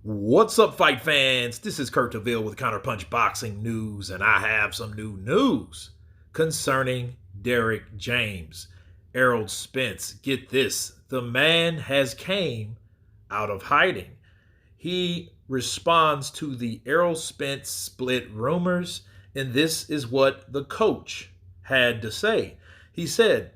What's up, fight fans? This is Kurt DeVille with Counterpunch Boxing News, and I have some new news concerning Derrick James. Errol Spence, get this, the man has came out of hiding. He responds to the Errol Spence split rumors, and this is what the coach had to say. He said,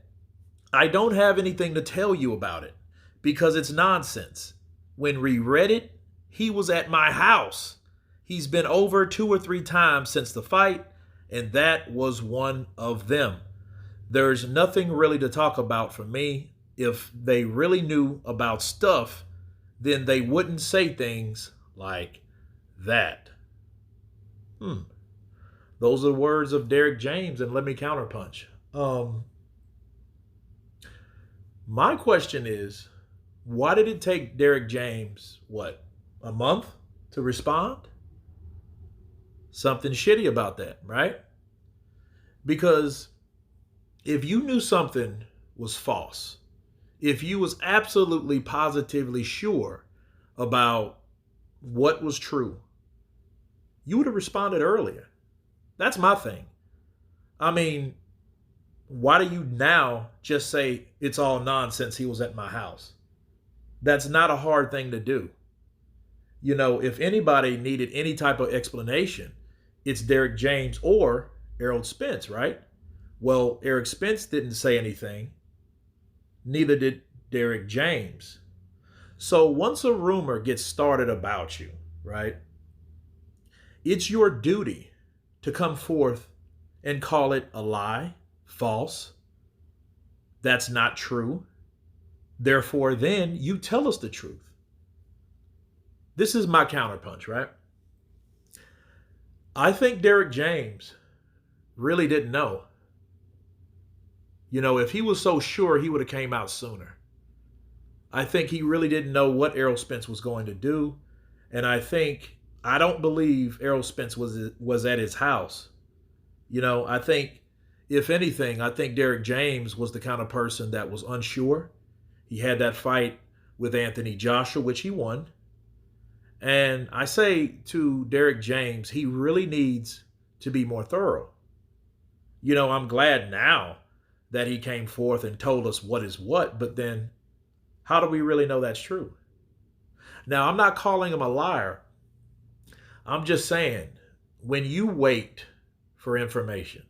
"I don't have anything to tell you about it because it's nonsense. When we read it, he was at my house. He's been over 2 or 3 times since the fight, and that was one of them. There's nothing really to talk about for me. If they really knew about stuff, then they wouldn't say things like that." Those are the words of Derrick James, and let me counterpunch. My question is, why did it take Derrick James, a month to respond? Something shitty about that, right? Because if you knew something was false, if you was absolutely positively sure about what was true, you would have responded earlier. That's my thing. I mean, why do you now just say it's all nonsense, he was at my house? That's not a hard thing to do. You know, if anybody needed any type of explanation, it's Derrick James or Errol Spence, right? Well, Eric Spence didn't say anything. Neither did Derrick James. So once a rumor gets started about you, right, it's your duty to come forth and call it a lie, false. That's not true. Therefore, then you tell us the truth. This is my counterpunch, right? I think Derrick James really didn't know. You know, if he was so sure, he would have came out sooner. I think he really didn't know what Errol Spence was going to do. And I don't believe Errol Spence was at his house. You know, I think, if anything, I think Derrick James was the kind of person that was unsure. He had that fight with Anthony Joshua, which he won. And I say to Derrick James, he really needs to be more thorough. You know, I'm glad now that he came forth and told us what is what, but then how do we really know that's true? Now, I'm not calling him a liar. I'm just saying, when you wait for information,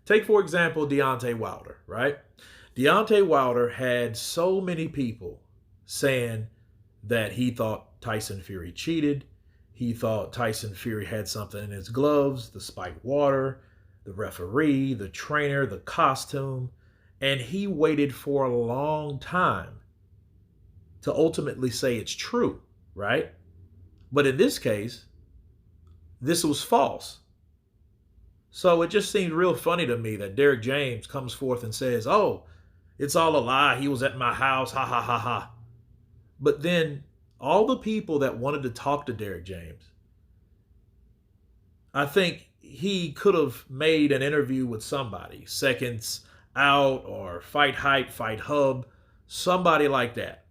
take, for example, Deontay Wilder, right? Deontay Wilder had so many people saying that he thought Tyson Fury cheated. He thought Tyson Fury had something in his gloves, the spiked water, the referee, the trainer, the costume. And he waited for a long time to ultimately say it's true, right? But in this case, this was false. So it just seemed real funny to me that Derrick James comes forth and says, "Oh, it's all a lie. He was at my house. Ha, ha, ha, ha." But then all the people that wanted to talk to Derrick James, I think he could have made an interview with somebody, Seconds Out or Fight Hype, Fight Hub, somebody like that,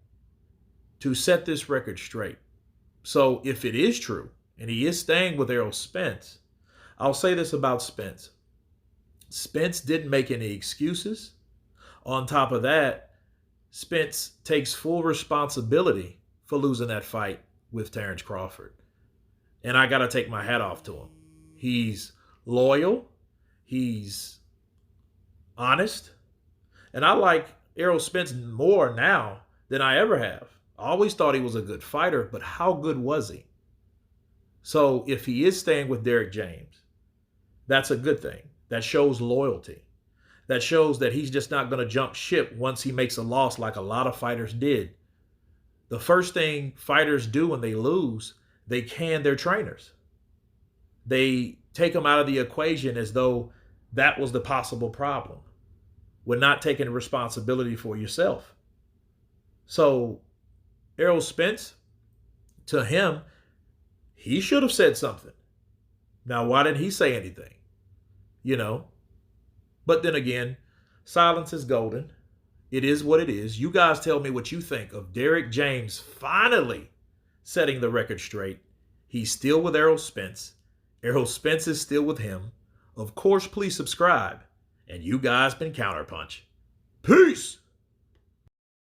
to set this record straight. So if it is true, and he is staying with Errol Spence, I'll say this about Spence. Spence didn't make any excuses. On top of that, Spence takes full responsibility for losing that fight with Terrence Crawford. And I got to take my hat off to him. He's loyal. He's honest. And I like Errol Spence more now than I ever have. I always thought he was a good fighter, but how good was he? So if he is staying with Derrick James, that's a good thing. That shows loyalty. That shows that he's just not going to jump ship once he makes a loss like a lot of fighters did. The first thing fighters do when they lose, they can their trainers. They take them out of the equation as though that was the possible problem. We're not taking responsibility for yourself. So Errol Spence, to him, he should have said something. Now, why didn't he say anything? You know? But then again, silence is golden. It is what it is. You guys tell me what you think of Derrick James finally setting the record straight. He's still with Errol Spence. Errol Spence is still with him. Of course, please subscribe. And you guys been Counterpunch. Peace!